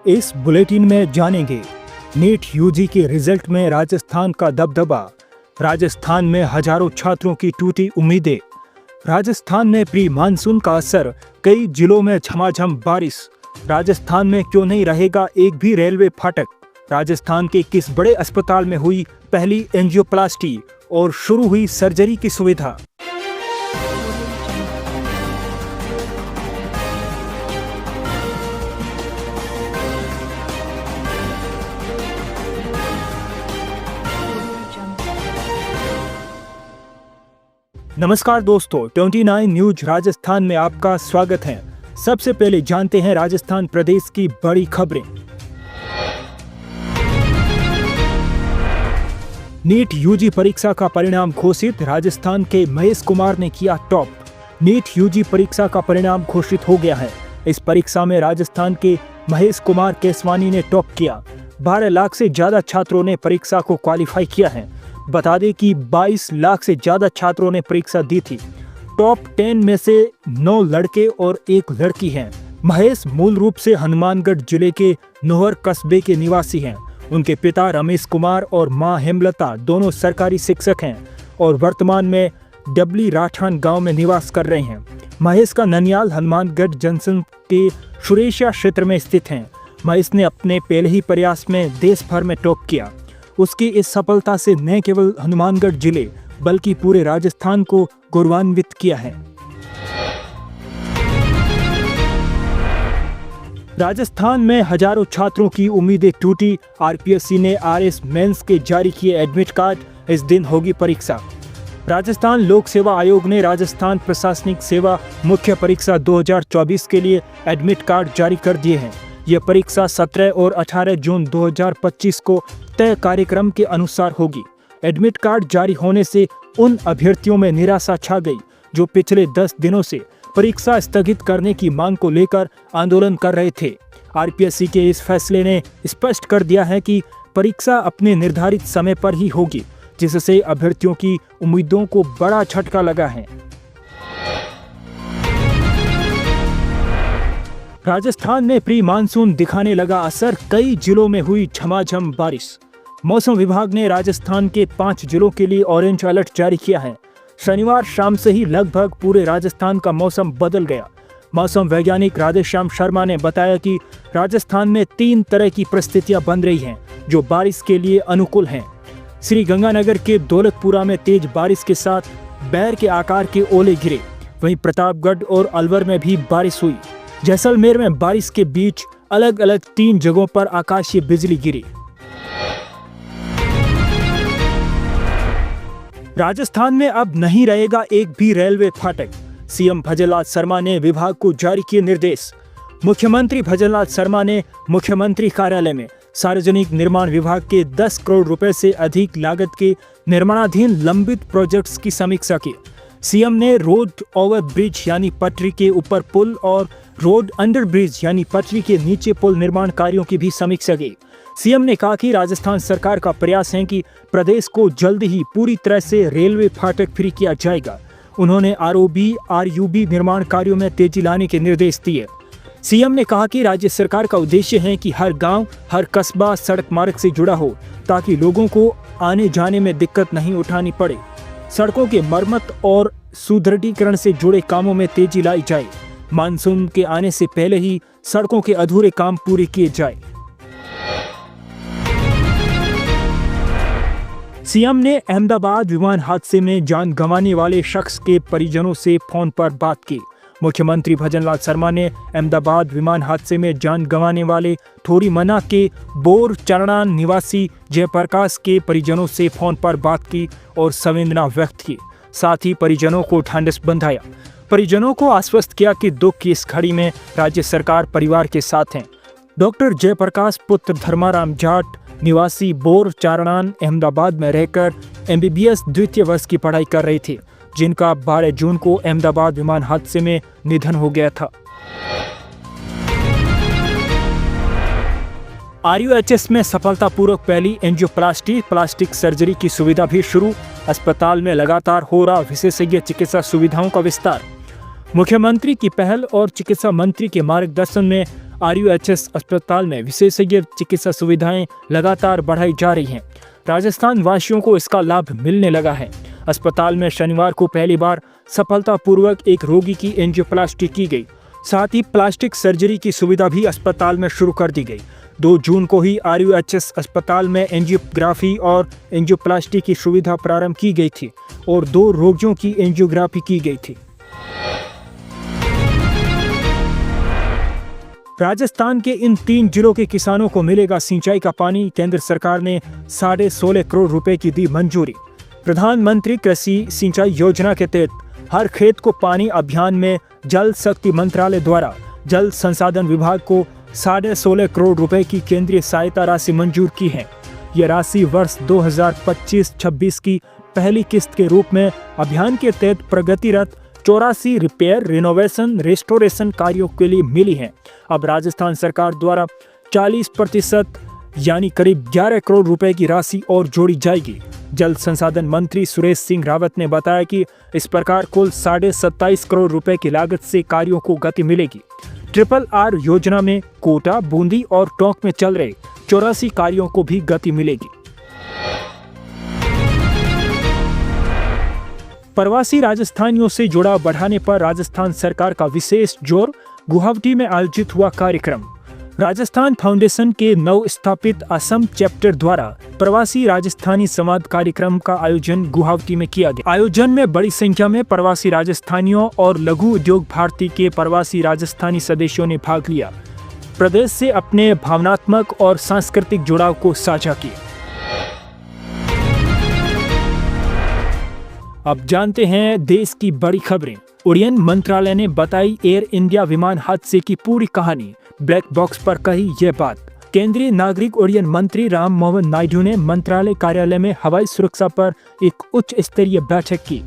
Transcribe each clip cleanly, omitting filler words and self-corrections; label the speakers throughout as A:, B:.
A: इस बुलेटिन में जानेंगे नीट यूजी के रिजल्ट में राजस्थान का दबदबा, राजस्थान में हजारों छात्रों की टूटी उम्मीदें, राजस्थान में प्री मानसून का असर, कई जिलों में झमाझम बारिश, राजस्थान में क्यों नहीं रहेगा एक भी रेलवे फाटक, राजस्थान के किस बड़े अस्पताल में हुई पहली एंजियोप्लास्टी और शुरू हुई सर्जरी की सुविधा। नमस्कार दोस्तों, 29 न्यूज राजस्थान में आपका स्वागत है। सबसे पहले जानते हैं राजस्थान प्रदेश की बड़ी खबरें। नीट यूजी परीक्षा का परिणाम घोषित, राजस्थान के महेश कुमार ने किया टॉप। नीट यूजी परीक्षा का परिणाम घोषित हो गया है। इस परीक्षा में राजस्थान के महेश कुमार केसवानी ने टॉप किया। 12 लाख से ज्यादा छात्रों ने परीक्षा को क्वालिफाई किया है। बता दें कि 22 लाख से ज्यादा छात्रों ने परीक्षा दी थी। टॉप 10 में से 9 लड़के और 1 लड़की हैं। महेश मूल रूप से हनुमानगढ़ जिले के नोहर कस्बे के निवासी हैं। उनके पिता रमेश कुमार और मां हेमलता दोनों सरकारी शिक्षक हैं और वर्तमान में डबली राठान गांव में निवास कर रहे हैं। महेश का ननियाल हनुमानगढ़ जंक्शन के सुरेशिया क्षेत्र में स्थित है। महेश ने अपने पहले ही प्रयास में देश भर में टॉप किया। उसकी इस सफलता से न केवल हनुमानगढ़ जिले बल्कि पूरे राजस्थान को गौरवान्वित किया है। राजस्थान में हजारों छात्रों की उम्मीदें टूटी। आरपीएससी ने आरएस मेंस के जारी किए एडमिट कार्ड, इस दिन होगी परीक्षा। राजस्थान लोक सेवा आयोग ने राजस्थान प्रशासनिक सेवा मुख्य परीक्षा 2024 के लिए एडमिट कार्ड जारी कर दिए हैं। यह परीक्षा 17 और 18 जून 2025 को तय कार्यक्रम के अनुसार होगी। एडमिट कार्ड जारी होने से उन अभ्यर्थियों में निराशा छा गई जो पिछले 10 दिनों से परीक्षा स्थगित करने की मांग को लेकर आंदोलन कर रहे थे। आरपीएससी के इस फैसले ने स्पष्ट कर दिया है कि परीक्षा अपने निर्धारित समय पर ही होगी, जिससे अभ्यर्थियों की उम्मीदों को बड़ा झटका लगा है। राजस्थान में प्री मानसून दिखाने लगा असर, कई जिलों में हुई झमाझम बारिश। मौसम विभाग ने राजस्थान के 5 जिलों के लिए ऑरेंज अलर्ट जारी किया है। शनिवार शाम से ही लगभग पूरे राजस्थान का मौसम बदल गया। मौसम वैज्ञानिक राधेश्याम शर्मा ने बताया कि राजस्थान में 3 तरह की परिस्थितियां बन रही हैं जो बारिश के लिए अनुकूल हैं। श्री गंगानगर के दौलतपुरा में तेज बारिश के साथ बैर के आकार के ओले गिरे। वहीं प्रतापगढ़ और अलवर में भी बारिश हुई। जैसलमेर में बारिश के बीच अलग अलग 3 जगहों पर आकाशीय बिजली गिरी। राजस्थान में अब नहीं रहेगा एक भी रेलवे फाटक, सीएम भजनलाल शर्मा ने विभाग को जारी किए निर्देश। मुख्यमंत्री भजनलाल शर्मा ने मुख्यमंत्री कार्यालय में सार्वजनिक निर्माण विभाग के 10 करोड़ रुपए से अधिक लागत के निर्माणाधीन लंबित प्रोजेक्ट्स की समीक्षा की। सीएम ने रोड ओवर ब्रिज यानी पटरी के ऊपर पुल और रोड अंडर ब्रिज यानी पटरी के नीचे पुल निर्माण कार्यों की भी समीक्षा की। सीएम ने कहा कि राजस्थान सरकार का प्रयास है कि प्रदेश को जल्द ही पूरी तरह से रेलवे फाटक फ्री किया जाएगा। उन्होंने आरओबी आरयूबी निर्माण कार्यों में तेजी लाने के निर्देश दिए। सीएम ने कहा कि राज्य सरकार का उद्देश्य है कि हर गांव, हर कस्बा सड़क मार्ग से जुड़ा हो ताकि लोगों को आने जाने में दिक्कत नहीं उठानी पड़े। सड़कों के मरम्मत और सुदृढ़ीकरण से जुड़े कामों में तेजी लाई जाए। मानसून के आने से पहले ही सड़कों के अधूरे काम पूरे किए जाए। सीएम ने अहमदाबाद विमान हादसे में जान गंवाने वाले शख्स के परिजनों से फोन पर बात की। मुख्यमंत्री भजनलाल शर्मा ने अहमदाबाद विमान हादसे में जान गंवाने वाले थोरीमना के बोर चरणान निवासी जयप्रकाश के परिजनों से फोन पर बात की और संवेदना व्यक्त की। साथ ही परिजनों को ढांढस बंधाया। परिजनों को आश्वस्त किया कि दुख की इस घड़ी में राज्य सरकार परिवार के साथ है। डॉक्टर जयप्रकाश पुत्र धर्माराम जाट निवासी बोर चारणान अहमदाबाद में रहकर एमबीबीएस द्वितीय वर्ष की पढ़ाई कर रहे थे, जिनका 12 जून को अहमदाबाद विमान हादसे में निधन हो गया था। आरयूएचएस में सफलतापूर्वक पहली एंजियोप्लास्टी प्लास्टिक सर्जरी की सुविधा भी शुरू। अस्पताल में लगातार हो रहा विशेषज्ञ चिकित्सा सुविधाओं का विस्तार। मुख्यमंत्री की पहल और चिकित्सा मंत्री के मार्गदर्शन में RUHS अस्पताल में विशेषज्ञ चिकित्सा सुविधाएं लगातार बढ़ाई जा रही हैं। राजस्थान वासियों को इसका लाभ मिलने लगा है। अस्पताल में शनिवार को पहली बार सफलतापूर्वक एक रोगी की एंजियोप्लास्टी की गई। साथ ही प्लास्टिक सर्जरी की सुविधा भी अस्पताल में शुरू कर दी गई। 2 जून को ही RUHS अस्पताल में एंजियोग्राफी और एंजियोप्लास्टी की सुविधा प्रारंभ की गई थी और 2 रोगियों की एंजियोग्राफी की गई थी। राजस्थान के इन 3 जिलों के किसानों को मिलेगा सिंचाई का पानी। केंद्र सरकार ने 16.5 करोड़ रुपए की दी मंजूरी। प्रधानमंत्री कृषि सिंचाई योजना के तहत हर खेत को पानी अभियान में जल शक्ति मंत्रालय द्वारा जल संसाधन विभाग को 16.5 करोड़ रुपए की केंद्रीय सहायता राशि मंजूर की है। यह राशि वर्ष 2025-26 की पहली किस्त के रूप में अभियान के तहत प्रगतिरत 84 रिपेयर, रिनोवेशन, रेस्टोरेशन कार्यों के लिए मिली है। अब राजस्थान सरकार द्वारा 40% यानी करीब 11 करोड़ रुपए की राशि और जोड़ी जाएगी। जल संसाधन मंत्री सुरेश सिंह रावत ने बताया कि इस प्रकार कुल 27.5 करोड़ रुपए की लागत से कार्यों को गति मिलेगी। RRR योजना में कोटा, बूंदी और टोंक में चल रहे 84 कार्यों को भी गति मिलेगी। प्रवासी राजस्थानियों से जुड़ाव बढ़ाने पर राजस्थान सरकार का विशेष जोर। गुवाहाटी में आयोजित हुआ कार्यक्रम। राजस्थान फाउंडेशन के नव स्थापित असम चैप्टर द्वारा प्रवासी राजस्थानी संवाद कार्यक्रम का आयोजन गुवाहाटी में किया गया। आयोजन में बड़ी संख्या में प्रवासी राजस्थानियों और लघु उद्योग भारती के प्रवासी राजस्थानी सदस्यों ने भाग लिया। प्रदेश से अपने भावनात्मक और सांस्कृतिक जुड़ाव को साझा किया। अब जानते हैं देश की बड़ी खबरें। उड़ान मंत्रालय ने बताई एयर इंडिया विमान हादसे की पूरी कहानी। ब्लैक बॉक्स पर कही यह बात। केंद्रीय नागरिक उड्डयन मंत्री राम मोहन नायडू ने मंत्रालय कार्यालय में हवाई सुरक्षा पर एक उच्च स्तरीय बैठक की।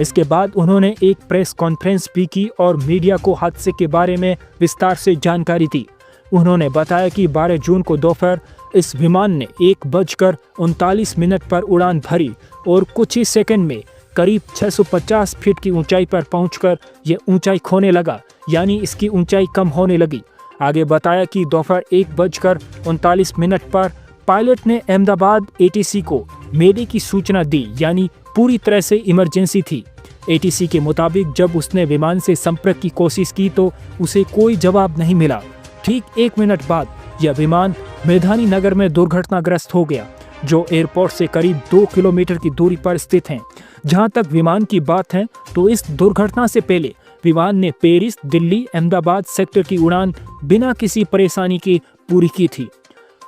A: इसके बाद उन्होंने एक प्रेस कॉन्फ्रेंस भी की और मीडिया को हादसे के बारे में विस्तार से जानकारी दी। उन्होंने बताया कि 12 जून को दोपहर इस विमान ने 1:39 पर उड़ान भरी और कुछ ही सेकंड में करीब 650 फीट की ऊंचाई पर पहुंचकर यह ऊंचाई खोने लगा, यानी इसकी ऊंचाई कम होने लगी। आगे बताया कि दोपहर 1:39 पर पायलट ने अहमदाबाद ATC को मेडे की सूचना दी, यानी पूरी तरह से इमरजेंसी थी। ATC के मुताबिक जब उसने विमान से संपर्क की कोशिश की तो उसे कोई जवाब नहीं मिला। ठीक 1 मिनट बाद यह विमान मेधानी नगर में दुर्घटनाग्रस्त हो गया, जो एयरपोर्ट से करीब 2 किलोमीटर की दूरी पर स्थित है। जहां तक विमान की बात है तो इस दुर्घटना से पहले विमान ने पेरिस, दिल्ली, अहमदाबाद सेक्टर की उड़ान बिना किसी परेशानी के पूरी की थी।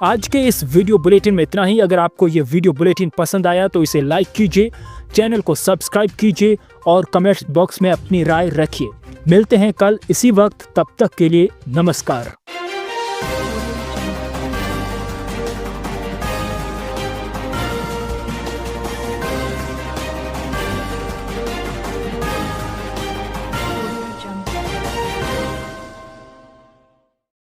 A: आज के इस वीडियो बुलेटिन में इतना ही। अगर आपको ये वीडियो बुलेटिन पसंद आया तो इसे लाइक कीजिए, चैनल को सब्सक्राइब कीजिए और कमेंट बॉक्स में अपनी राय रखिए। मिलते हैं कल इसी वक्त, तब तक के लिए नमस्कार।